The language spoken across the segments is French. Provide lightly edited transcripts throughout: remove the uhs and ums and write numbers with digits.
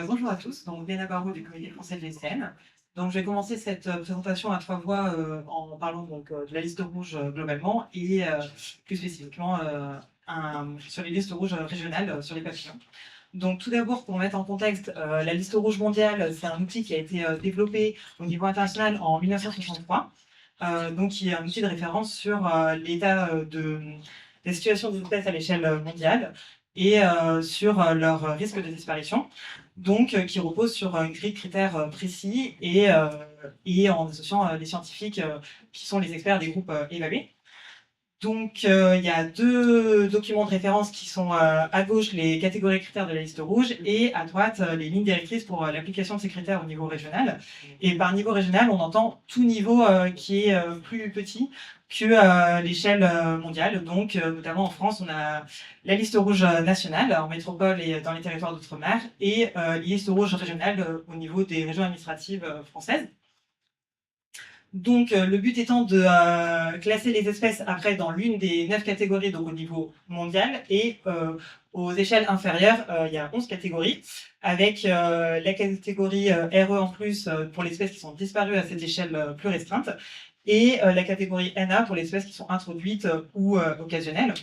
Bonjour à tous, donc Léna Barraud du Comité français de l'ECN. Donc je vais commencer cette présentation à trois voix en parlant de la liste rouge globalement et plus spécifiquement sur les listes rouges régionales sur les papillons. Donc tout d'abord, pour mettre en contexte, la liste rouge mondiale, c'est un outil qui a été développé au niveau international en 1963, donc qui est un outil de référence sur l'état des situations d'espèces à l'échelle mondiale et sur leur risque de disparition, donc qui repose sur une grille de critères précis et en associant les scientifiques qui sont les experts des groupes évalués. Donc, il y a deux documents de référence qui sont à gauche les catégories de critères de la liste rouge et à droite les lignes directrices pour l'application de ces critères au niveau régional. Et par niveau régional, on entend tout niveau qui est plus petit que l'échelle mondiale. Donc, notamment en France, on a la liste rouge nationale en métropole et dans les territoires d'outre-mer et les listes rouges régionales au niveau des régions administratives françaises. Donc, le but étant de classer les espèces après dans l'une des 9 catégories, donc au niveau mondial, et aux échelles inférieures, il y a 11 catégories, avec la catégorie RE en plus pour les espèces qui sont disparues à cette échelle plus restreinte, et la catégorie NA pour les espèces qui sont introduites ou occasionnelles.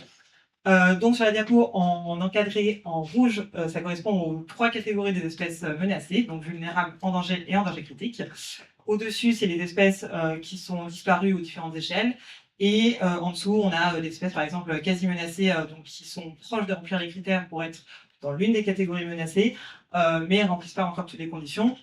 Donc sur la diapo, en encadré en rouge, ça correspond aux trois catégories des espèces menacées, donc vulnérables, en danger et en danger critique. Au-dessus, c'est les espèces qui sont disparues aux différentes échelles. Et en dessous, on a des espèces, par exemple, quasi menacées, donc qui sont proches de remplir les critères pour être dans l'une des catégories menacées, mais ne remplissent pas encore toutes les conditions.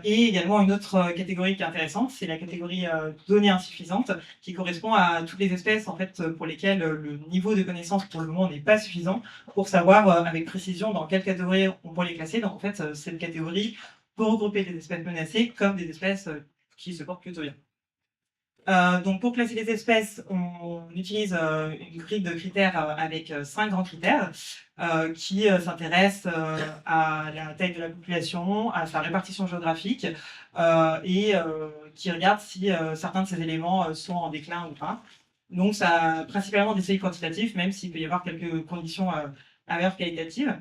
Et également une autre catégorie qui est intéressante, c'est la catégorie données insuffisantes, qui correspond à toutes les espèces en fait pour lesquelles le niveau de connaissance pour le moment n'est pas suffisant pour savoir avec précision dans quelle catégorie on peut les classer. Donc en fait, cette catégorie peut regrouper des espèces menacées comme des espèces qui se portent plutôt bien. Donc pour classer les espèces, on utilise une grille de critères avec 5 grands critères qui s'intéressent à la taille de la population, à sa répartition géographique et qui regardent si certains de ces éléments sont en déclin ou pas. Donc ça a principalement des seuils quantitatifs, même s'il peut y avoir quelques conditions à valeur qualitative.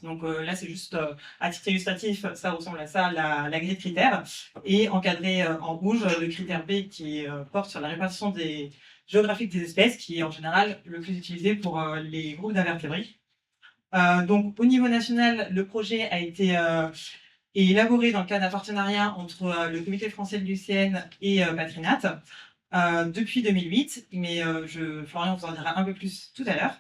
Donc là, c'est juste à titre illustratif, ça ressemble à ça, la grille de critères, et encadré en rouge le critère B qui porte sur la répartition géographique des espèces, qui est en général le plus utilisé pour les groupes d'invertébrés. Donc au niveau national, le projet a été élaboré dans le cadre d'un partenariat entre le Comité français de l'UCN et Patrinat depuis 2008, mais Florian vous en dira un peu plus tout à l'heure.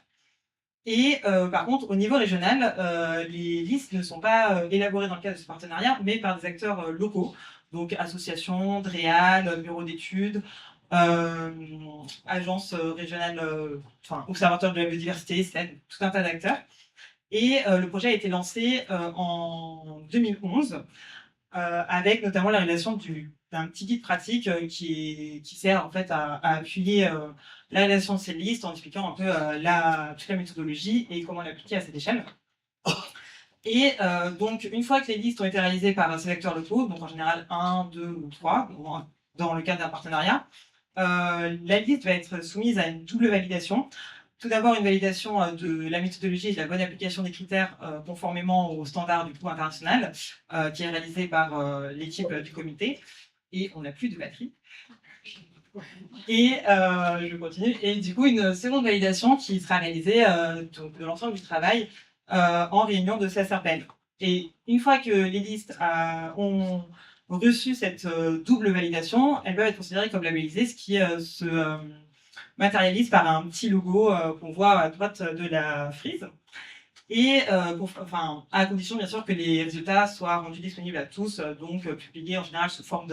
Et par contre, au niveau régional, les listes ne sont pas élaborées dans le cadre de ce partenariat, mais par des acteurs locaux, donc associations, DREAL, bureaux d'études, euh, agences régionales, enfin observatoires de la biodiversité, c'est tout un tas d'acteurs. Et le projet a été lancé en 2011 avec notamment la réalisation d'un petit guide pratique qui sert en fait à appuyer la réalisation de ces listes en expliquant un peu toute la méthodologie et comment l'appliquer à cette échelle. Et donc, une fois que les listes ont été réalisées par ces acteurs locaux, donc en général 1, 2 ou 3, dans le cadre d'un partenariat, la liste va être soumise à une double validation. Tout d'abord, une validation de la méthodologie et de la bonne application des critères conformément aux standards du coup international, qui est réalisée par l'équipe du comité. Et on n'a plus de batterie. Et je continue. Et du coup, une seconde validation qui sera réalisée donc, de l'ensemble du travail en réunion de CSRPL. Et une fois que les listes ont reçu cette double validation, elles peuvent être considérées comme labellisées, ce qui se matérialise par un petit logo qu'on voit à droite de la frise. Et à condition bien sûr que les résultats soient rendus disponibles à tous, donc publiés en général sous forme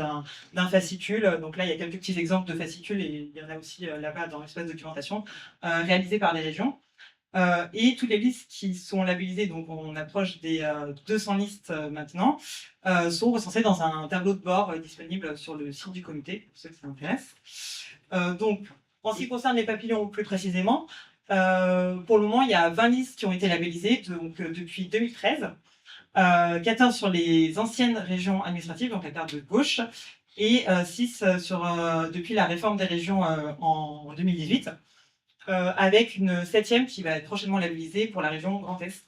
d'un fascicule. Donc là, il y a quelques petits exemples de fascicules et il y en a aussi là-bas dans l'espace documentation, réalisés par des régions. Et toutes les listes qui sont labellisées, donc on approche des 200 listes maintenant, sont recensées dans un tableau de bord disponible sur le site du comité, pour ceux que ça intéresse. Donc, en ce qui concerne les papillons plus précisément, pour le moment, il y a 20 listes qui ont été labellisées donc, depuis 2013, 14 sur les anciennes régions administratives, donc la carte de gauche, et 6 depuis la réforme des régions en 2018, avec une 7e qui va être prochainement labellisée pour la région Grand Est.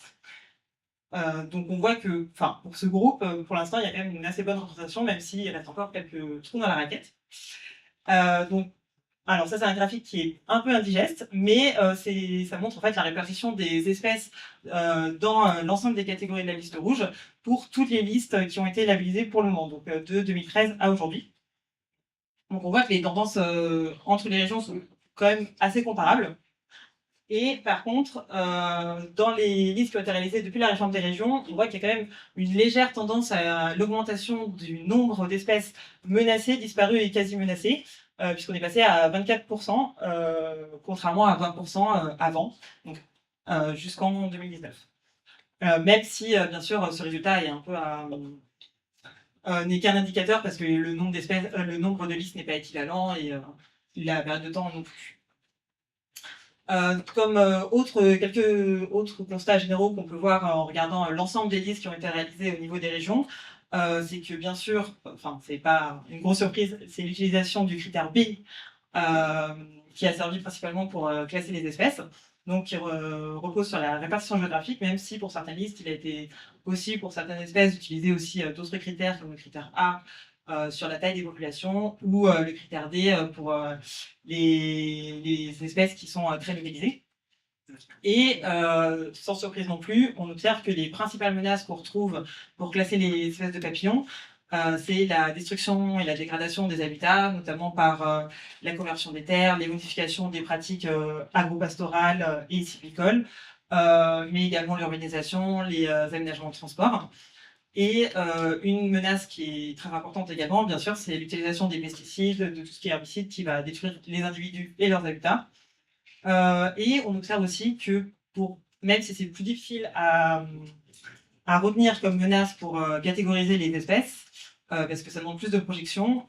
Donc on voit que, enfin, pour ce groupe, pour l'instant, il y a quand même une assez bonne représentation, même s'il reste encore quelques trous dans la raquette. Donc, alors ça, c'est un graphique qui est un peu indigeste, mais ça montre en fait la répartition des espèces dans l'ensemble des catégories de la liste rouge pour toutes les listes qui ont été labellisées pour le moment, donc de 2013 à aujourd'hui. Donc on voit que les tendances entre les régions sont quand même assez comparables. Et par contre, dans les listes qui ont été réalisées depuis la réforme des régions, on voit qu'il y a quand même une légère tendance à l'augmentation du nombre d'espèces menacées, disparues et quasi menacées, puisqu'on est passé à 24%, contrairement à 20% avant, donc jusqu'en 2019. Même si, bien sûr, ce résultat est un peu n'est qu'un indicateur parce que le nombre d'espèces, le nombre de listes n'est pas équivalent et la période de temps non plus. Comme quelques autres constats généraux qu'on peut voir en regardant l'ensemble des listes qui ont été réalisées au niveau des régions, c'est que bien sûr, enfin c'est pas une grosse surprise, c'est l'utilisation du critère B qui a servi principalement pour classer les espèces, donc qui repose sur la répartition géographique, même si pour certaines listes, il a été possible pour certaines espèces d'utiliser aussi d'autres critères comme le critère A sur la taille des populations ou le critère D pour les espèces qui sont très localisées. Et sans surprise non plus, on observe que les principales menaces qu'on retrouve pour classer les espèces de papillons, c'est la destruction et la dégradation des habitats, notamment par la conversion des terres, les modifications des pratiques agro-pastorales et sylvicoles, mais également l'urbanisation, les aménagements de transport. Et une menace qui est très importante également, bien sûr, c'est l'utilisation des pesticides, de tout ce qui est herbicide qui va détruire les individus et leurs habitats. Et on observe aussi que même si c'est plus difficile à retenir comme menace pour catégoriser les espèces, parce que ça demande plus de projection,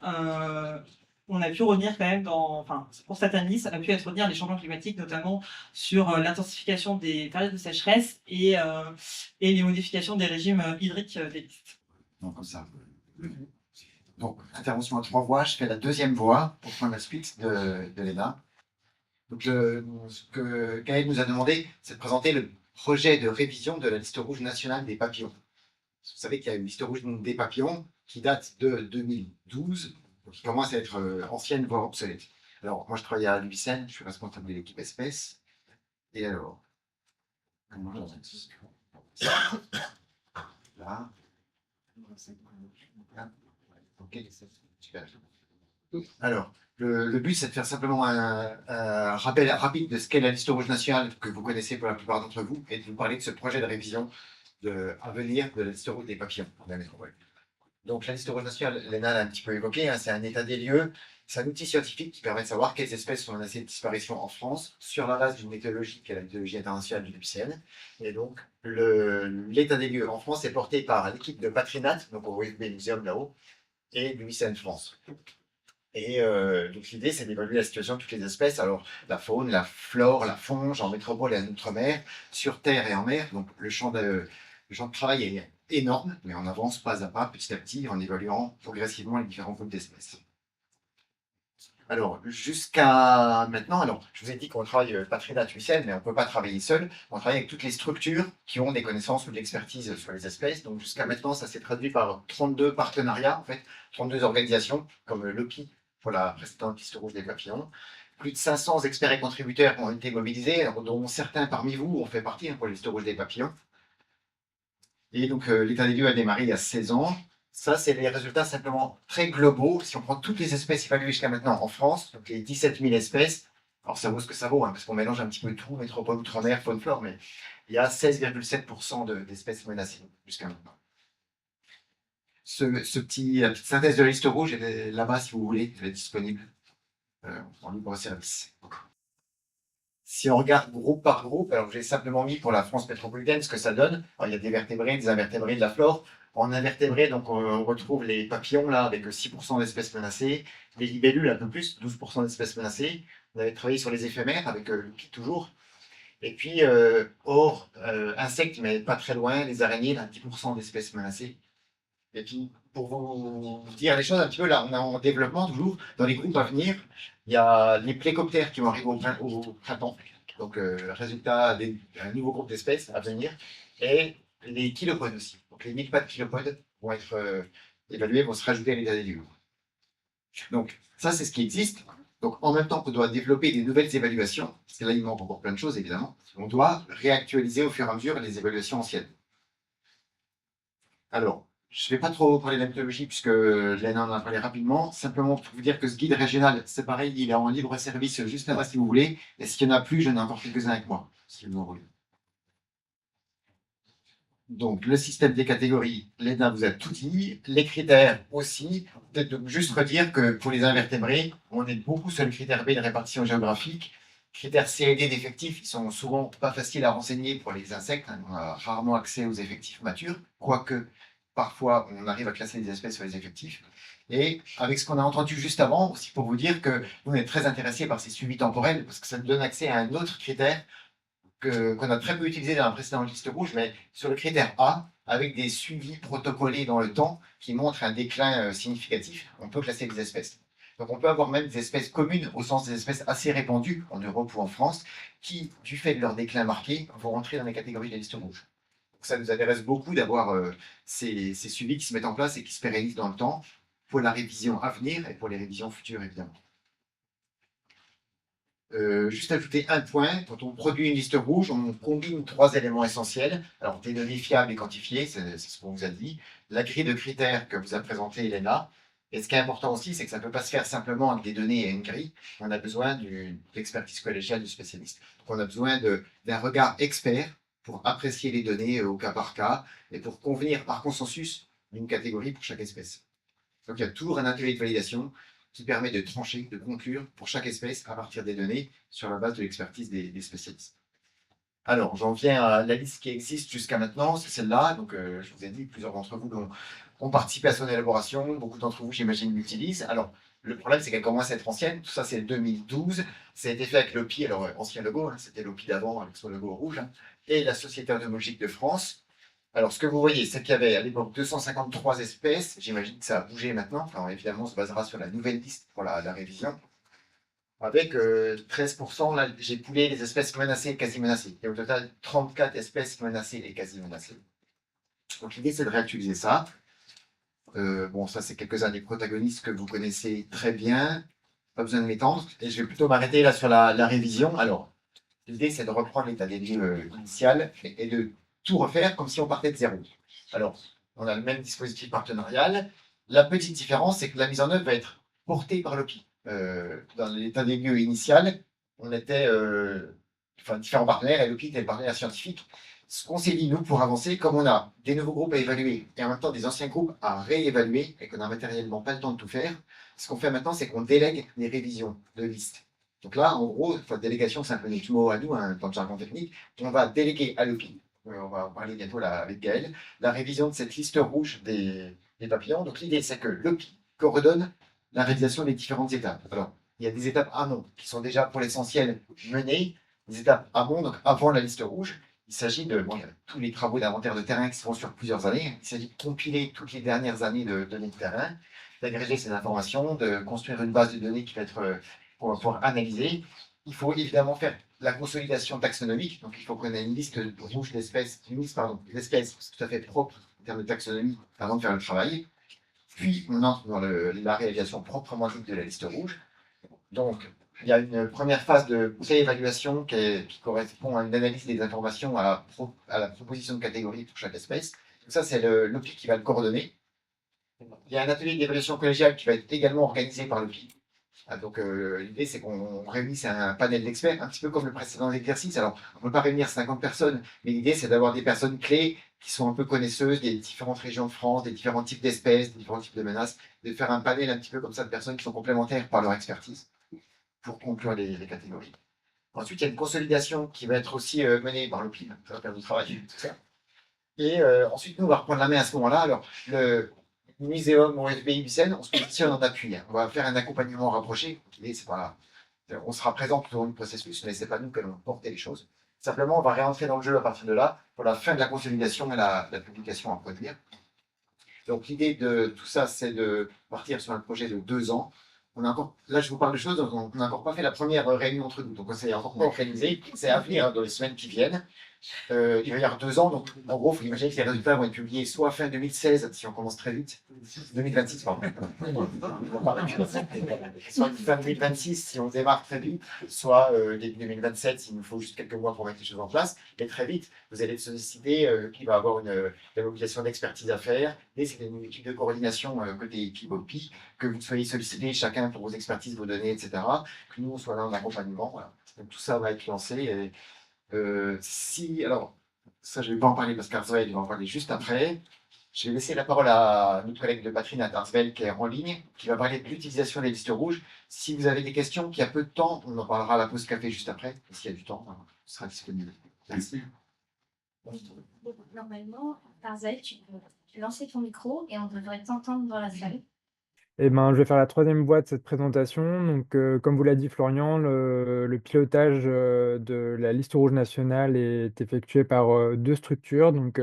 on a pu retenir quand même enfin, pour certaines listes, ça a pu être retenir les changements climatiques, notamment sur l'intensification des périodes de sécheresse et les modifications des régimes hydriques des listes. Donc, comme ça. Donc, intervention à 3 voix. Je fais la 2e voix pour prendre la suite de Léna. Donc, ce que Gaël nous a demandé, c'est de présenter le projet de révision de la liste rouge nationale des papillons. Vous savez qu'il y a une liste rouge des papillons qui date de 2012, donc qui commence à être ancienne, voire obsolète. Alors, moi, je travaille à l'UICN, je suis responsable de l'équipe espèces. Et alors, là, ok, super. Alors, le but, c'est de faire simplement un rappel rapide de ce qu'est la liste rouge nationale que vous connaissez pour la plupart d'entre vous et de vous parler de ce projet de révision à venir de la liste rouge des papillons de la métropole. Donc, la liste rouge nationale, Léna l'a un petit peu évoqué, hein, c'est un état des lieux. C'est un outil scientifique qui permet de savoir quelles espèces sont menacées de disparition en France sur la base d'une méthodologie qui est la méthodologie internationale du l'UICN. Et donc, l'état des lieux en France est porté par l'équipe de Patrinat, donc au WFB Museum là-haut, et l'UICN France. Et donc l'idée, c'est d'évaluer la situation de toutes les espèces, alors la faune, la flore, la fonge, en métropole et en outre-mer, sur terre et en mer. Donc le champ de travail est énorme, mais on avance pas à pas, petit à petit, en évaluant progressivement les différents groupes d'espèces. Alors, jusqu'à maintenant, alors, je vous ai dit qu'on travaille Patrinat UICN, mais on ne peut pas travailler seul. On travaille avec toutes les structures qui ont des connaissances ou de l'expertise sur les espèces. Donc, jusqu'à maintenant, ça s'est traduit par 32 partenariats, en fait, 32 organisations, comme l'OPI pour la précédente liste rouge des papillons. Plus de 500 experts et contributeurs ont été mobilisés, dont certains parmi vous ont fait partie pour la liste rouge des papillons. Et donc, l'état des lieux a démarré il y a 16 ans. Ça, c'est les résultats simplement très globaux. Si on prend toutes les espèces évaluées jusqu'à maintenant en France, donc les 17 000 espèces, alors ça vaut ce que ça vaut, hein, parce qu'on mélange un petit peu tout, métropole, outre-mer, faune, flore, mais il y a 16,7% d'espèces menacées jusqu'à maintenant. La petite synthèse de la liste rouge est là-bas, si vous voulez, elle est disponible en libre service. Si on regarde groupe par groupe, alors j'ai simplement mis pour la France métropolitaine ce que ça donne. Alors, il y a des vertébrés, des invertébrés, de la flore. En invertébrés, donc on retrouve les papillons là avec 6% d'espèces menacées, les libellules un peu plus, 12% d'espèces menacées. On avait travaillé sur les éphémères avec le pic toujours. Et puis hors insectes, mais pas très loin, les araignées, là, 10% d'espèces menacées. Et puis pour vous dire les choses un petit peu, là on est en développement toujours. Dans les groupes à venir, il y a les plécoptères qui vont arriver au printemps. Donc résultat d'un nouveau groupe d'espèces à venir. Et les kilopodes aussi. Donc les 1000 pattes kilopodes vont être évalués, vont se rajouter à l'état des lieux. Donc ça, c'est ce qui existe. Donc en même temps qu'on doit développer des nouvelles évaluations, parce que là, il manque encore plein de choses, évidemment, on doit réactualiser au fur et à mesure les évaluations anciennes. Alors, je ne vais pas trop parler de la méthodologie puisque Léna en a parlé rapidement. Simplement pour vous dire que ce guide régional, c'est pareil, il est en libre service juste là-bas si vous voulez. Et s'il n'y en a plus, j'en ai encore quelques-uns avec moi, si vous en voulez. Donc, le système des catégories, Léna vous a tout dit. Les critères aussi. Peut-être de juste redire que pour les invertébrés, on est beaucoup sur le critère B de répartition géographique. Critères C et D d'effectifs, ils sont souvent pas faciles à renseigner pour les insectes. On a rarement accès aux effectifs matures, quoique parfois on arrive à classer les espèces sur les effectifs. Et avec ce qu'on a entendu juste avant, aussi pour vous dire que nous on est très intéressés par ces suivis temporels, parce que ça nous donne accès à un autre critère qu'on a très peu utilisé dans la précédente liste rouge, mais sur le critère A, avec des suivis protocolés dans le temps qui montrent un déclin significatif, on peut classer les espèces. Donc on peut avoir même des espèces communes, au sens des espèces assez répandues en Europe ou en France, qui, du fait de leur déclin marqué, vont rentrer dans les catégories de la liste rouge. Donc ça nous intéresse beaucoup d'avoir ces suivis qui se mettent en place et qui se pérennisent dans le temps pour la révision à venir et pour les révisions futures, évidemment. Juste ajouter un point, quand on produit une liste rouge, on combine 3 éléments essentiels. Alors, des données fiables et quantifiées, c'est ce qu'on vous a dit. La grille de critères que vous a présentée Elena. Et ce qui est important aussi, c'est que ça ne peut pas se faire simplement avec des données et une grille. On a besoin d'expertise collégiale du spécialiste. Donc, on a besoin d'un regard expert pour apprécier les données au cas par cas et pour convenir par consensus d'une catégorie pour chaque espèce. Donc, il y a toujours un atelier de validation qui permet de trancher, de conclure pour chaque espèce à partir des données sur la base de l'expertise des spécialistes. Alors, j'en viens à la liste qui existe jusqu'à maintenant, c'est celle-là. Donc, je vous ai dit, plusieurs d'entre vous ont participé à son élaboration. Beaucoup d'entre vous, j'imagine, l'utilisent. Alors, le problème, c'est qu'elle commence à être ancienne. Tout ça, c'est 2012. Ça a été fait avec l'OPI, alors ancien logo, hein, c'était l'OPI d'avant avec son logo rouge, hein, et la Société entomologique de France. Alors, ce que vous voyez, c'est qu'il y avait à l'époque 253 espèces. J'imagine que ça a bougé maintenant. Enfin, évidemment, on se basera sur la nouvelle liste pour la révision. Avec 13%, là, j'ai poulé les espèces menacées et quasi menacées. Et au total, 34 espèces menacées et quasi menacées. Donc, l'idée, c'est de réactualiser ça. Bon, ça, c'est quelques-uns des protagonistes que vous connaissez très bien. Pas besoin de m'étendre. Et je vais plutôt m'arrêter là sur la révision. Alors, l'idée, c'est de reprendre l'état des lieux initial et de tout refaire comme si on partait de zéro. Alors, on a le même dispositif partenarial. La petite différence, c'est que la mise en œuvre va être portée par l'OPI. Dans l'état des lieux initial, on était différents partenaires et l'OPI était le partenaire scientifique. Ce qu'on s'est dit, nous, pour avancer, comme on a des nouveaux groupes à évaluer et en même temps des anciens groupes à réévaluer et qu'on n'a matériellement pas le temps de tout faire, ce qu'on fait maintenant, c'est qu'on délègue les révisions de liste. Donc là, en gros, délégation, c'est un peu notre mot à nous, hein, dans le jargon technique, on va déléguer à l'OPI. On va en parler bientôt là, avec Gaël, la révision de cette liste rouge des papillons. Donc l'idée, c'est que l'OPI coordonne la réalisation des différentes étapes. Alors, il y a des étapes amont qui sont déjà pour l'essentiel menées, des étapes amont, donc avant la liste rouge. Il s'agit de, bon, il y a tous les travaux d'inventaire de terrain qui se font sur plusieurs années. Il s'agit de compiler toutes les dernières années de données de terrain, d'agréger ces informations, de construire une base de données qui va être pour analyser. Il faut évidemment faire la consolidation taxonomique. Donc, il faut qu'on ait une liste rouge d'espèces, d'espèces tout à fait propre en termes de taxonomie avant de faire le travail. Puis, on entre dans la réalisation proprement dite de la liste rouge. Donc, il y a une première phase de pré-évaluation qui correspond à une analyse des informations à la proposition de catégorie pour chaque espèce. Donc ça, c'est l'OPI qui va le coordonner. Il y a un atelier d'évaluation collégiale qui va être également organisé par l'OPI. Donc, l'idée, c'est qu'on réunisse un panel d'experts, un petit peu comme le précédent exercice. Alors, on ne peut pas réunir 50 personnes, mais l'idée, c'est d'avoir des personnes clés qui sont un peu connaisseuses des différentes régions de France, des différents types d'espèces, des différents types de menaces, de faire un panel un petit peu comme ça de personnes qui sont complémentaires par leur expertise pour conclure les catégories. Ensuite, il y a une consolidation qui va être aussi menée par l'OPI, ça va faire du travail, tout ça. Et ensuite, nous, on va reprendre la main à ce moment-là. Alors, le Muséum au FBI Vicenne, on se positionne en appui. On va faire un accompagnement rapproché. On sera présent tout au long du processus, mais ce n'est pas nous qui allons porter les choses. Simplement, on va réentrer dans le jeu à partir de là pour la fin de la consolidation et la publication à produire. Donc, l'idée de tout ça, c'est de partir sur un projet de 2 ans. Là, je vous parle de choses, on n'a encore pas fait la première réunion entre nous. Donc, c'est encore pas organisé. C'est à venir dans les semaines qui viennent. il va y avoir 2 ans. Donc, en gros, il faut imaginer que les résultats vont être publiés soit fin 2016, si on commence très vite, 2026, pardon. Soit fin 2026, si on démarre très vite, soit début 2027, s'il nous faut juste quelques mois pour mettre les choses en place. Et très vite, vous allez se décider qu'il va y avoir une obligation d'expertise à faire, et c'est une équipe de coordination côté PIBOPI, que vous soyez sollicités chacun pour vos expertises, vos données, etc. Que nous, on soit là en accompagnement. Voilà. Donc, tout ça va être lancé. Et, alors, ça, je ne vais pas en parler parce qu'Arzwell va en parler juste après. Je vais laisser la parole à notre collègue de Patrine à Arzwell qui est en ligne, qui va parler de l'utilisation des listes rouges. Si vous avez des questions, qu'il y a peu de temps, on en parlera à la pause café juste après. Et s'il y a du temps, ce sera disponible. Merci. Normalement, Tarzan, tu peux lancer ton micro et on devrait t'entendre dans la salle. Eh ben, je vais faire la troisième voie de cette présentation. Donc, comme vous l'a dit Florian, le pilotage de la liste rouge nationale est effectué par deux structures. Donc,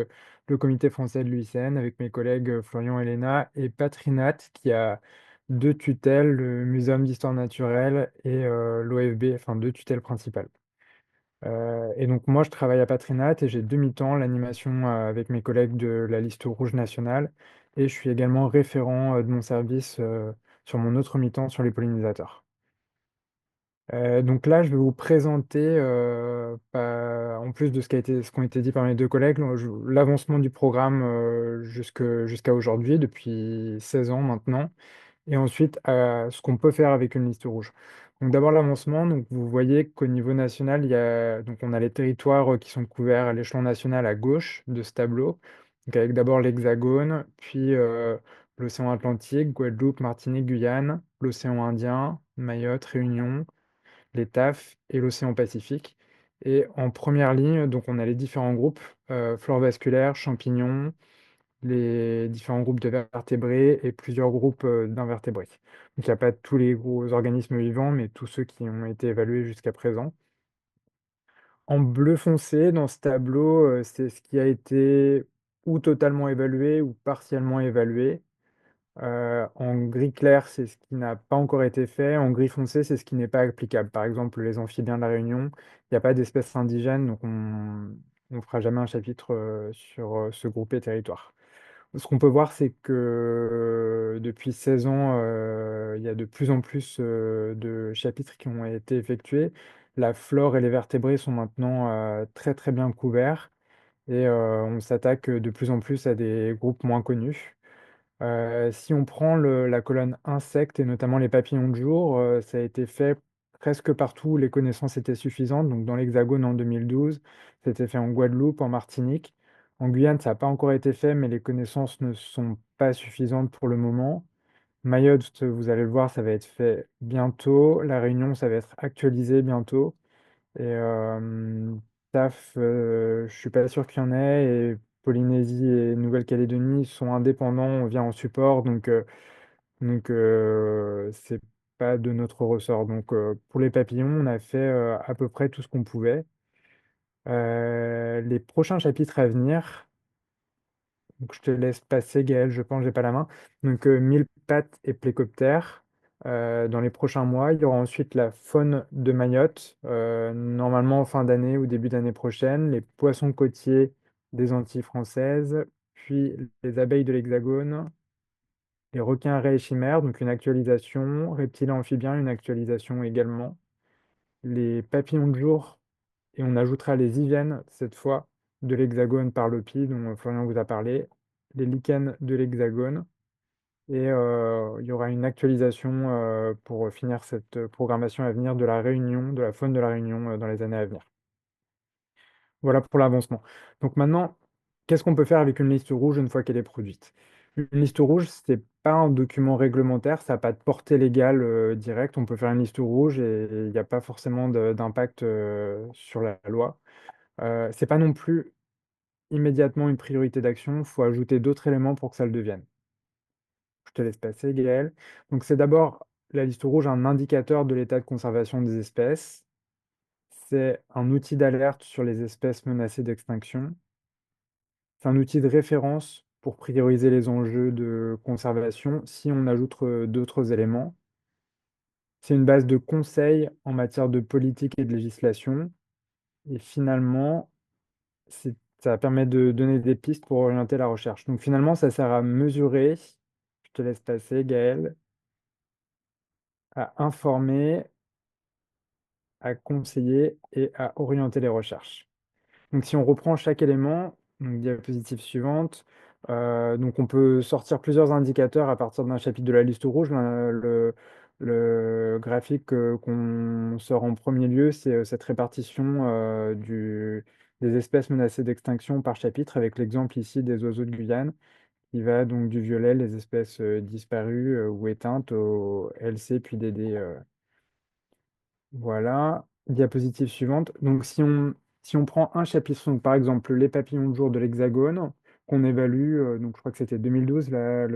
le comité français de l'UICN avec mes collègues Florian et Léna et Patrinat qui a deux tutelles, le Muséum d'histoire naturelle et l'OFB, enfin deux tutelles principales. Et donc moi, je travaille à Patrinat et j'ai demi-temps l'animation avec mes collègues de la liste rouge nationale. Et je suis également référent de mon service sur mon autre mi-temps sur les pollinisateurs. Donc là, je vais vous présenter, en plus de ce qui a été dit par mes deux collègues, l'avancement du programme jusqu'à aujourd'hui, depuis 16 ans maintenant et ensuite ce qu'on peut faire avec une liste rouge. Donc d'abord l'avancement, donc vous voyez qu'au niveau national, donc on a les territoires qui sont couverts à l'échelon national à gauche de ce tableau, donc avec d'abord l'Hexagone, puis l'océan Atlantique, Guadeloupe, Martinique, Guyane, l'océan Indien, Mayotte, Réunion, les TAF et l'océan Pacifique. Et en première ligne, donc on a les différents groupes, flore vasculaire, champignons, les différents groupes de vertébrés et plusieurs groupes d'invertébrés. Donc il n'y a pas tous les gros organismes vivants, mais tous ceux qui ont été évalués jusqu'à présent. En bleu foncé, dans ce tableau, c'est ce qui a été ou totalement évalué ou partiellement évalué. En gris clair, c'est ce qui n'a pas encore été fait. En gris foncé, c'est ce qui n'est pas applicable. Par exemple, les amphibiens de la Réunion, il n'y a pas d'espèces indigènes, donc on ne fera jamais un chapitre sur ce groupe et territoire. Ce qu'on peut voir, c'est que depuis 16 ans, il y a de plus en plus de chapitres qui ont été effectués. La flore et les vertébrés sont maintenant très très bien couverts et on s'attaque de plus en plus à des groupes moins connus. Si on prend la colonne insectes et notamment les papillons de jour, ça a été fait presque partout où les connaissances étaient suffisantes. Donc dans l'Hexagone en 2012, c'était fait en Guadeloupe, en Martinique. En Guyane, ça n'a pas encore été fait, mais les connaissances ne sont pas suffisantes pour le moment. Mayotte, vous allez le voir, ça va être fait bientôt. La Réunion, ça va être actualisé bientôt. Et TAF, je suis pas sûr qu'il y en ait. Et Polynésie et Nouvelle-Calédonie sont indépendants, on vient en support, donc c'est pas de notre ressort. Donc pour les papillons, on a fait à peu près tout ce qu'on pouvait. Les prochains chapitres à venir, donc je te laisse passer, Gaël, je pense, j'ai pas la main. Donc mille pattes et plécoptères. Dans les prochains mois, il y aura ensuite la faune de Mayotte, normalement en fin d'année ou début d'année prochaine, les poissons côtiers des Antilles françaises, puis les abeilles de l'Hexagone, les requins raies et chimères, donc une actualisation, reptiles et amphibiens, une actualisation également, les papillons de jour, et on ajoutera les iviennes, cette fois, de l'Hexagone par l'OPI, dont Florian vous a parlé, les lichens de l'Hexagone, et il y aura une actualisation pour finir cette programmation à venir de la Réunion, de la faune de la Réunion dans les années à venir. Voilà pour l'avancement. Donc maintenant, qu'est-ce qu'on peut faire avec une liste rouge une fois qu'elle est produite? Une liste rouge, c'est pas un document réglementaire, ça n'a pas de portée légale directe. On peut faire une liste rouge et il n'y a pas forcément d'impact sur la loi. C'est pas non plus immédiatement une priorité d'action, il faut ajouter d'autres éléments pour que ça le devienne. Je te laisse passer, Gaël. Donc c'est d'abord la liste rouge, un indicateur de l'état de conservation des espèces. C'est un outil d'alerte sur les espèces menacées d'extinction. C'est un outil de référence pour prioriser les enjeux de conservation si on ajoute d'autres éléments. C'est une base de conseils en matière de politique et de législation. Et finalement, ça permet de donner des pistes pour orienter la recherche. Donc finalement, ça sert à mesurer, je te laisse passer, Gaël, à informer, à conseiller et à orienter les recherches. Donc si on reprend chaque élément, donc diapositive suivante, donc on peut sortir plusieurs indicateurs à partir d'un chapitre de la liste rouge. Le graphique qu'on sort en premier lieu, c'est cette répartition des espèces menacées d'extinction par chapitre, avec l'exemple ici des oiseaux de Guyane, qui va donc du violet, les espèces disparues ou éteintes, au LC puis DD. Voilà, diapositive suivante. Donc, si on prend un chapitre, donc, par exemple les papillons de jour de l'Hexagone, qu'on évalue, donc je crois que c'était 2012 la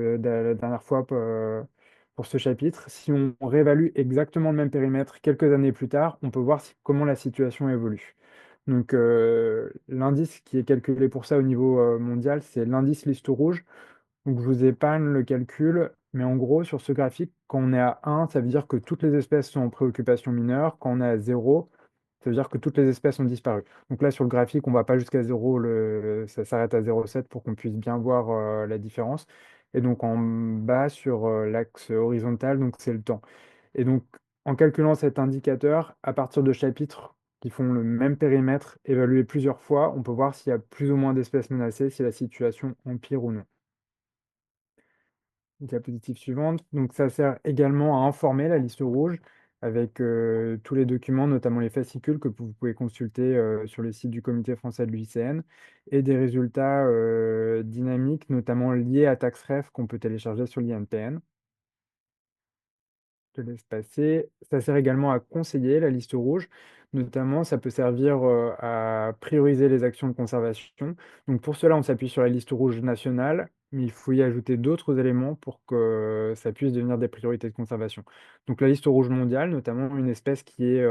dernière fois pour ce chapitre, si on réévalue exactement le même périmètre quelques années plus tard, on peut voir comment la situation évolue. Donc, l'indice qui est calculé pour ça au niveau mondial, c'est l'indice liste rouge. Donc, je vous épargne le calcul, mais en gros, sur ce graphique, quand on est à 1, ça veut dire que toutes les espèces sont en préoccupation mineure. Quand on est à 0, ça veut dire que toutes les espèces ont disparu. Donc là, sur le graphique, on ne va pas jusqu'à 0, ça s'arrête à 0,7 pour qu'on puisse bien voir la différence. Et donc en bas, sur l'axe horizontal, donc c'est le temps. Et donc, en calculant cet indicateur, à partir de chapitres qui font le même périmètre, évalués plusieurs fois, on peut voir s'il y a plus ou moins d'espèces menacées, si la situation empire ou non. Diapositive suivante. Donc, ça sert également à informer la liste rouge avec tous les documents, notamment les fascicules que vous pouvez consulter sur le site du Comité français de l'UICN et des résultats dynamiques, notamment liés à TaxRef qu'on peut télécharger sur l'INPN. Je te laisse passer. Ça sert également à conseiller la liste rouge. Notamment, ça peut servir à prioriser les actions de conservation. Donc pour cela, on s'appuie sur la liste rouge nationale, mais il faut y ajouter d'autres éléments pour que ça puisse devenir des priorités de conservation. Donc la liste rouge mondiale, notamment une espèce qui est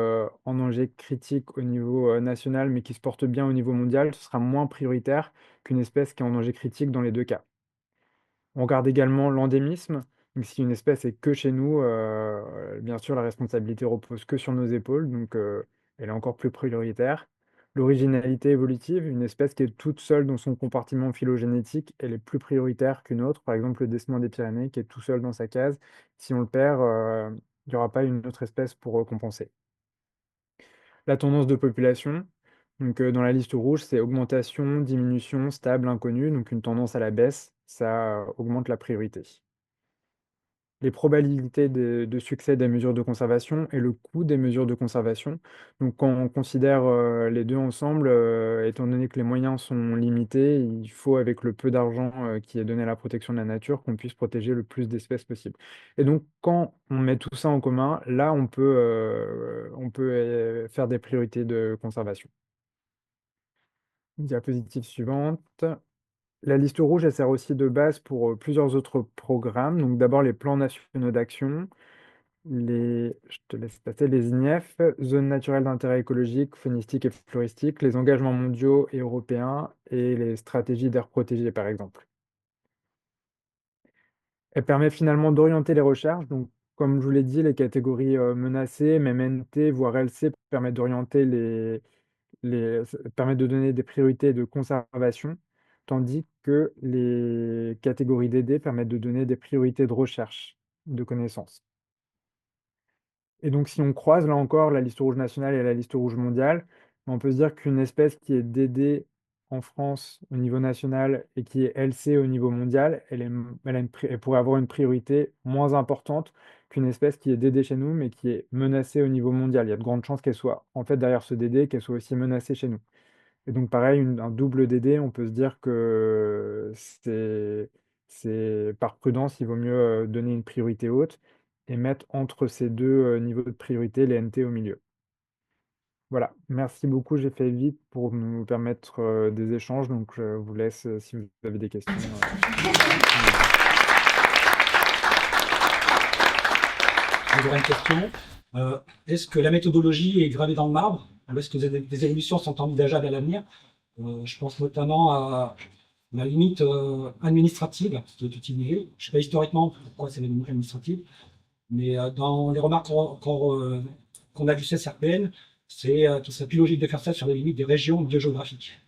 en danger critique au niveau national, mais qui se porte bien au niveau mondial, ce sera moins prioritaire qu'une espèce qui est en danger critique dans les deux cas. On regarde également l'endémisme. Donc, si une espèce est que chez nous, bien sûr, la responsabilité repose que sur nos épaules, donc elle est encore plus prioritaire. L'originalité évolutive, une espèce qui est toute seule dans son compartiment phylogénétique, elle est plus prioritaire qu'une autre. Par exemple, le desman des Pyrénées, qui est tout seul dans sa case. Si on le perd, il n'y aura pas une autre espèce pour compenser. La tendance de population, donc dans la liste rouge, c'est augmentation, diminution, stable, inconnu, donc une tendance à la baisse, ça augmente la priorité. Les probabilités de succès des mesures de conservation et le coût des mesures de conservation. Donc quand on considère les deux ensemble, étant donné que les moyens sont limités, il faut, avec le peu d'argent qui est donné à la protection de la nature, qu'on puisse protéger le plus d'espèces possible. Et donc quand on met tout ça en commun, là on peut faire des priorités de conservation. Diapositive suivante. La liste rouge, elle sert aussi de base pour plusieurs autres programmes. Donc d'abord les plans nationaux d'action, je te laisse passer, les INIEF, zones naturelles d'intérêt écologique, faunistique et floristique, les engagements mondiaux et européens et les stratégies d'aires protégées, par exemple. Elle permet finalement d'orienter les recherches. Donc, comme je vous l'ai dit, les catégories menacées, même NT, voire LC, permettent d'orienter permettent de donner des priorités de conservation, tandis que les catégories DD permettent de donner des priorités de recherche, de connaissances. Et donc, si on croise là encore la liste rouge nationale et la liste rouge mondiale, on peut se dire qu'une espèce qui est DD en France au niveau national et qui est LC au niveau mondial, elle pourrait avoir une priorité moins importante qu'une espèce qui est DD chez nous, mais qui est menacée au niveau mondial. Il y a de grandes chances qu'elle soit, en fait, derrière ce DD, qu'elle soit aussi menacée chez nous. Et donc, pareil, un double DD, on peut se dire que c'est par prudence, il vaut mieux donner une priorité haute et mettre entre ces deux niveaux de priorité les NT au milieu. Voilà, merci beaucoup, j'ai fait vite pour nous permettre des échanges, donc je vous laisse si vous avez des questions. J'aurais une question. Est-ce que la méthodologie est gravée dans le marbre ou est-ce que des évolutions sont envisageables à l'avenir? Je pense notamment à la limite administrative qui est utilisée. Je ne sais pas historiquement pourquoi c'est la limite administrative, mais dans les remarques qu'on a du CSRPN, c'est tout ça plus logique de faire ça sur les limites des régions biogéographiques.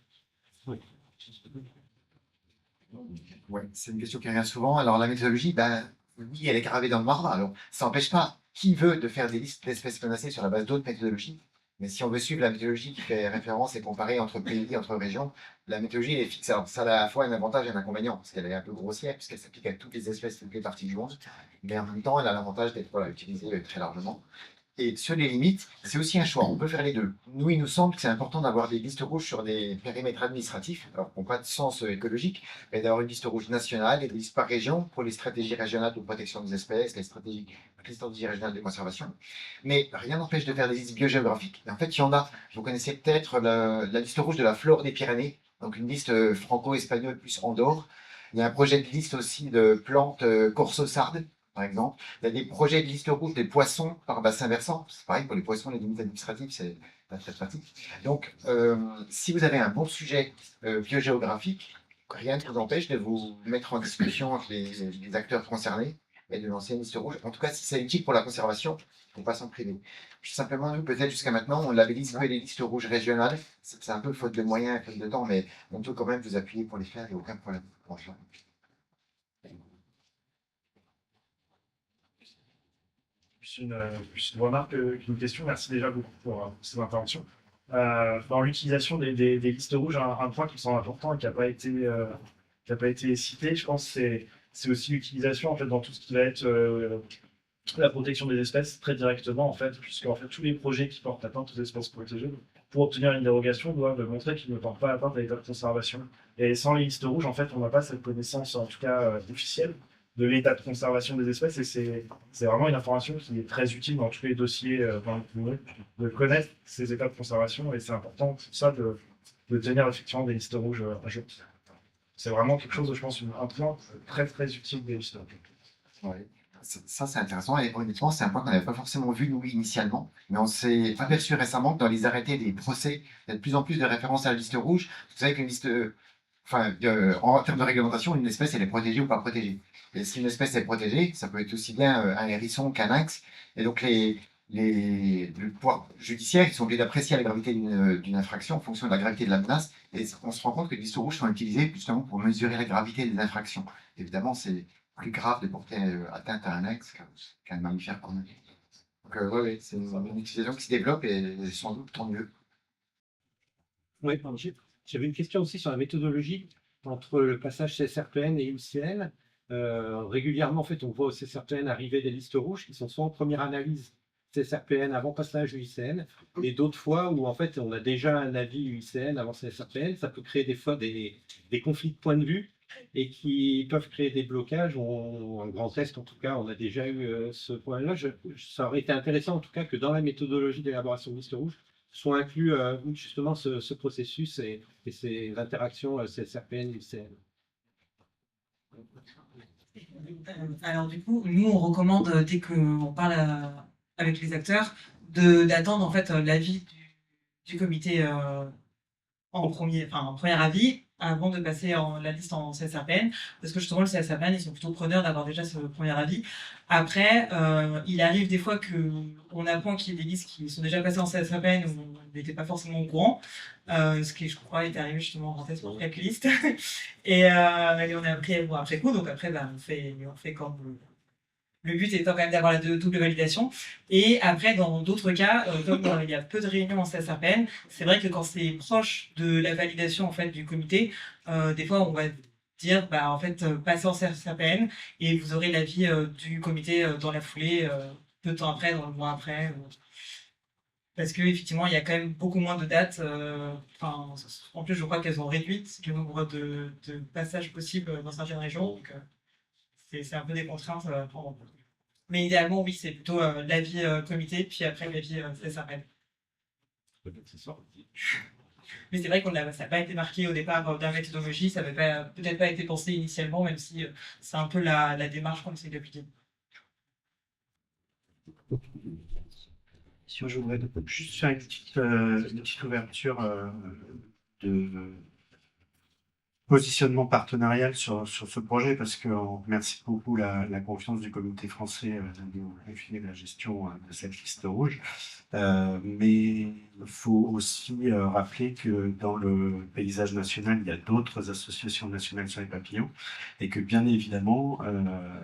Ouais, c'est une question qui revient souvent. Alors, la méthodologie, ben, oui, elle est gravée dans le marbre. Alors, ça n'empêche pas qui veut de faire des listes d'espèces menacées sur la base d'autres méthodologies. Mais si on veut suivre la méthodologie qui fait référence et comparer entre pays, entre régions, la méthodologie elle est fixe. Alors, ça a à la fois un avantage et un inconvénient, parce qu'elle est un peu grossière, puisqu'elle s'applique à toutes les espèces, toutes les parties du monde. Mais en même temps, elle a l'avantage d'être voilà, utilisée très largement. Et sur les limites, c'est aussi un choix. On peut faire les deux. Nous, il nous semble que c'est important d'avoir des listes rouges sur des périmètres administratifs, alors qui n'ont pas de sens écologique, mais d'avoir une liste rouge nationale et des listes par région pour les stratégies régionales de protection des espèces, les stratégies régionales de conservation. Mais rien n'empêche de faire des listes biogéographiques. Et en fait, il y en a. Vous connaissez peut-être la liste rouge de la flore des Pyrénées, donc une liste franco-espagnole plus Andorre. Il y a un projet de liste aussi de plantes corso-sardes, par exemple. Il y a des projets de liste rouge des poissons par bassin versant. C'est pareil pour les poissons, les limites administratives, c'est pas très pratique. Donc, si vous avez un bon sujet biogéographique, rien ne vous empêche de vous mettre en discussion avec les acteurs concernés et de lancer une liste rouge. En tout cas, si c'est utile pour la conservation, il ne faut pas s'en priver. Simplement, nous, peut-être jusqu'à maintenant, on labellise que les listes rouges régionales. C'est un peu faute de moyens, faute de temps, mais on peut quand même vous appuyer pour les faire, il n'y a aucun problème. Franchement. Plus une remarque qu'une question. Merci déjà beaucoup pour ces interventions. Dans l'utilisation des listes rouges, un point qui me semble important et qui a pas été cité, je pense, c'est aussi l'utilisation en fait dans tout ce qui va être la protection des espèces très directement en fait, puisque en fait tous les projets qui portent atteinte aux espèces protégées, pour obtenir une dérogation, doivent montrer qu'ils ne portent pas atteinte à l'état de conservation. Et sans les listes rouges, en fait, on n'a pas cette connaissance, en tout cas officielle, de l'état de conservation des espèces. Et c'est vraiment une information qui est très utile dans tous les dossiers dans le privé, de connaître ces états de conservation. Et c'est important pour ça de tenir effectivement des listes rouges à jour. C'est vraiment quelque chose, je pense, un point très très utile des listes rouges. Ouais. Ça, c'est intéressant. Et honnêtement, c'est un point qu'on n'avait pas forcément vu, nous, initialement. Mais on s'est aperçu récemment que dans les arrêtés des procès, il y a de plus en plus de références à la liste rouge. Vous savez qu'une liste, enfin, en termes de réglementation, une espèce, elle est protégée ou pas protégée. Et si une espèce est protégée, ça peut être aussi bien un hérisson qu'un lynx. Et donc, le pouvoir judiciaire, ils sont obligés d'apprécier la gravité d'une infraction en fonction de la gravité de la menace. Et on se rend compte que les listes rouges sont utilisées justement pour mesurer la gravité des infractions. Évidemment, c'est plus grave de porter atteinte à un lynx qu'un mammifère commun. Donc, ouais, c'est une utilisation qui se développe et sans doute tant mieux. Oui, pardon. J'avais une question aussi sur la méthodologie entre le passage CSRPN et UCN. Régulièrement, en fait, on voit au CSRPN arriver des listes rouges qui sont soit en première analyse CSRPN avant passage UICN, et d'autres fois où en fait on a déjà un avis UICN avant CSRPN. Ça peut créer des fois des conflits de points de vue et qui peuvent créer des blocages. En grand test, en tout cas, on a déjà eu ce point-là. Ça aurait été intéressant, en tout cas, que dans la méthodologie d'élaboration de liste rouge, soit inclus justement ce processus et ces interactions CSRPN et UCN. Alors du coup, nous on recommande dès qu'on parle avec les acteurs d'attendre en fait l'avis du comité en premier avis avant de passer la liste en CSRPN, parce que justement le CSRPN ils sont plutôt preneurs d'avoir déjà ce premier avis. Après, il arrive des fois qu'on apprend qu'il y a des listes qui sont déjà passées en CSRPN où on n'était pas forcément au courant, ce qui je crois est arrivé justement en test pour quelques listes. Et on a appris après coup, donc après on fait comme le but étant quand même d'avoir la double validation. Et après, dans d'autres cas, comme il y a peu de réunions en CSRPN, c'est vrai que quand c'est proche de la validation en fait du comité, des fois on va dire en fait passez en CSRPN et vous aurez l'avis du comité dans la foulée, peu de temps après, dans le mois après. Parce que effectivement, il y a quand même beaucoup moins de dates. En plus, je crois qu'elles ont réduit le nombre de passages possibles dans certaines régions. Donc, c'est un peu des contraintes à prendre en compte. Mais idéalement, oui, c'est plutôt l'avis comité, puis après l'avis CSRPN. Mais c'est vrai ça n'a pas été marqué au départ dans la méthodologie, ça n'avait peut-être pas été pensé initialement, même si c'est un peu la démarche qu'on essaie d'appliquer. Si je voudrais juste faire une petite ouverture de positionnement partenarial sur ce projet parce qu'on remercie beaucoup la confiance du comité français de nous confier la gestion de cette liste rouge. Mais il faut aussi rappeler que dans le paysage national, il y a d'autres associations nationales sur les papillons et que bien évidemment,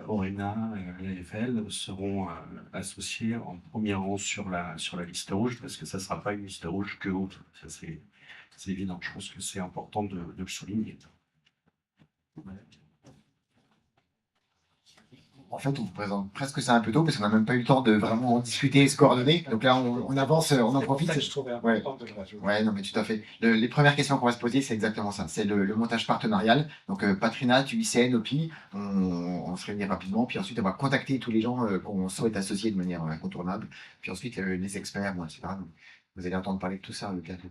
ORENA, l'AFL seront associés en premier rang sur la liste rouge parce que ça ne sera pas une liste rouge que autre. Ça, c'est évident. Je pense que c'est important de le souligner. En fait, on vous présente presque ça un peu tôt parce qu'on n'a même pas eu le temps de vraiment en discuter et se coordonner. Donc là, on avance, on en profite. Je trouvais Ouais. important de le rajouter. Ouais, non, mais tout à fait. Les premières questions qu'on va se poser, c'est exactement ça. C'est le montage partenarial. Donc, Patronat, UICN, OPI, on se réunit rapidement. Puis ensuite, on va contacter tous les gens qu'on souhaite associer de manière incontournable. Puis ensuite, les experts, etc. Donc, vous allez entendre parler de tout ça bientôt.